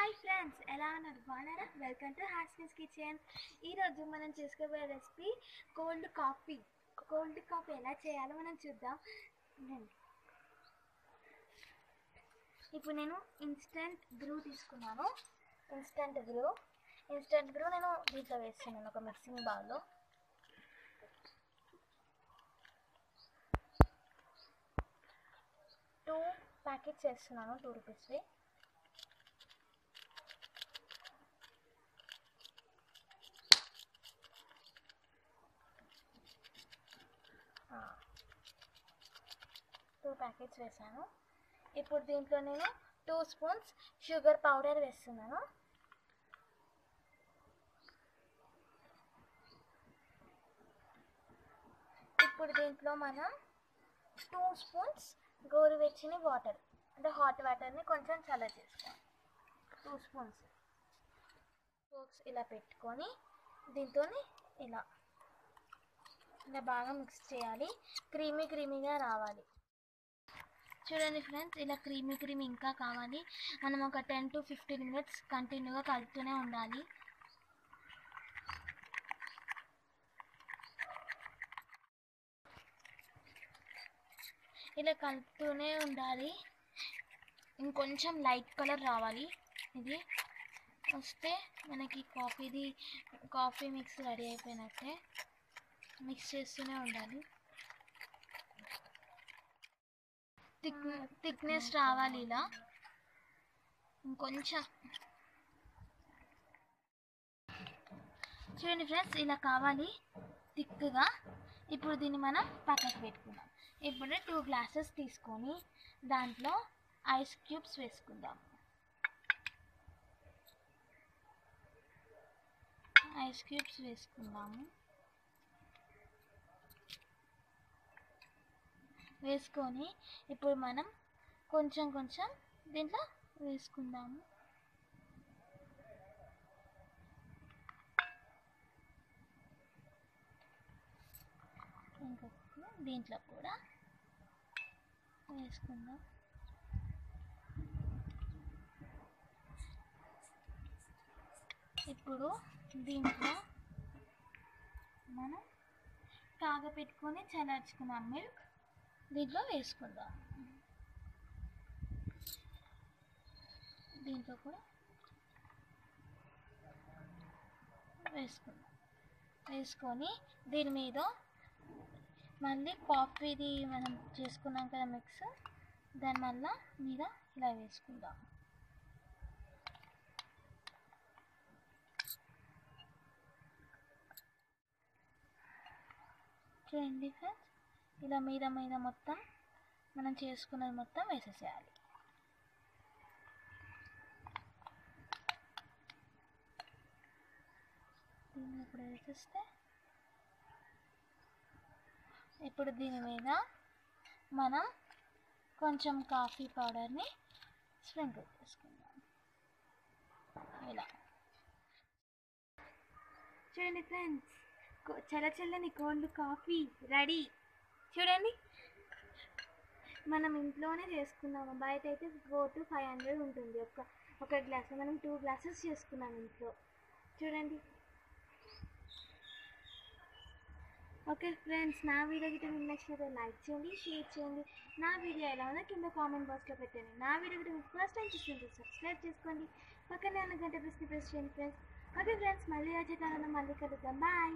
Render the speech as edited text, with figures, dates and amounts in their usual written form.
Hi friends, ఎలా ఉన్నారు? బాగున్నారా? వెల్కమ్ టు హాస్నిస్ కిచెన్. ఈరోజు మనం చేసుకోబోయే recipe cold coffee. Cold coffee ఎలా చేయాలో మనం చూద్దాం. ఇప్పుడు నేను ఇన్స్టెంట్ బ్రూ తీసుకున్నాను. ఇన్స్టెంట్ బ్రూ నేను దీంట్లో వేస్తున్నాను ఒక మిక్సింగ్ బౌల్లో. టూ ప్యాకెట్స్ వేస్తున్నాను, 2 రూపీస్వి. టూ ప్యాకెట్స్ వేసాను. ఇప్పుడు దీంట్లో నేను 2 స్పూన్స్ షుగర్ పౌడర్ వేస్తున్నాను. ఇప్పుడు దీంట్లో మనం 2 స్పూన్స్ గోరువెచ్చని వాటర్, అంటే హాట్ వాటర్ని కొంచెం చల్ల చేసుకోవాలి. 2 స్పూన్స్ ఫోక్స్ ఇలా పెట్టుకొని దీంతో ఇలా బాగా మిక్స్ చేయాలి. క్రీమీగా రావాలి. చూడండి ఫ్రెండ్స్, ఇలా క్రీమీ ఇంకా కావాలి. మనం ఒక 10 to 15 minutes కంటిన్యూగా కలుపుతూనే ఉండాలి. ఇలా కలుపుతూనే ఉండాలి. ఇంకొంచెం లైట్ కలర్ రావాలి. ఇది వస్తే మనకి కాఫీ మిక్స్ రెడీ అయిపోయినట్టే. మిక్స్ చేస్తూనే ఉండాలి. థిక్నెస్ రావాలి ఇలా ఇంకొంచెం. చూడండి ఫ్రెండ్స్, ఇలా కావాలి థిక్గా. ఇప్పుడు దీన్ని మనం పక్కకు పెట్టుకుందాం. ఇప్పుడు 2 గ్లాసెస్ తీసుకొని దాంట్లో ఐస్ క్యూబ్స్ వేసుకుందాం. వేసుకొని ఇప్పుడు మనం కొంచెం దీంట్లో వేసుకుందాము. ఇంకా దీంట్లో కూడా వేసుకుందాం. ఇప్పుడు దీంట్లో మనం కాగపెట్టుకొని చల్లార్చుకున్న మిల్క్ దీంట్లో వేసుకుందాం. దీంట్లో కూడా వేసుకొని దీని మీద మళ్ళీ కాఫీది మనం చేసుకున్నాం కదా మిక్స్, దాని వల్ల మీద ఇలా వేసుకుందాం. చూడండి ఫ్రెండ్స్, ఇలా మీద మొత్తం మనం చేసుకున్నది మొత్తం వేసేసేయాలి. దీన్ని ఇప్పుడు వేసేస్తే ఇప్పుడు దీని మీద మనం కొంచెం కాఫీ పౌడర్ని స్ప్రింకిల్ చేసుకుందాం. ఇలా చూడండి ఫ్రెండ్స్, చల్లని కోల్డ్ కాఫీ రెడీ. చూడండి, మనం ఇంట్లోనే చేసుకున్నాము. బయట అయితే 400 to 500 ఉంటుంది ఒక గ్లాస్. మనం 2 గ్లాసెస్ చేసుకున్నాం ఇంట్లో. చూడండి. ఓకే ఫ్రెండ్స్, నా వీడియో గిట్ట మీకు నచ్చినట్లయితే లైక్ చేయండి, షేర్ చేయండి. నా వీడియో ఎలా ఉందో కింద కామెంట్ బాక్స్లో పెట్టండి. నా వీడియో గిట్ట మీకు ఫస్ట్ టైం చూస్తుంటే సబ్స్క్రైబ్ చేసుకోండి. పక్కనే ఉన్న గంట ప్రెస్ చేయండి ఫ్రెండ్స్. ఓకే ఫ్రెండ్స్, మళ్ళీ వచ్చే కాలంలో మళ్ళీ కలుద్దాం. బాయ్.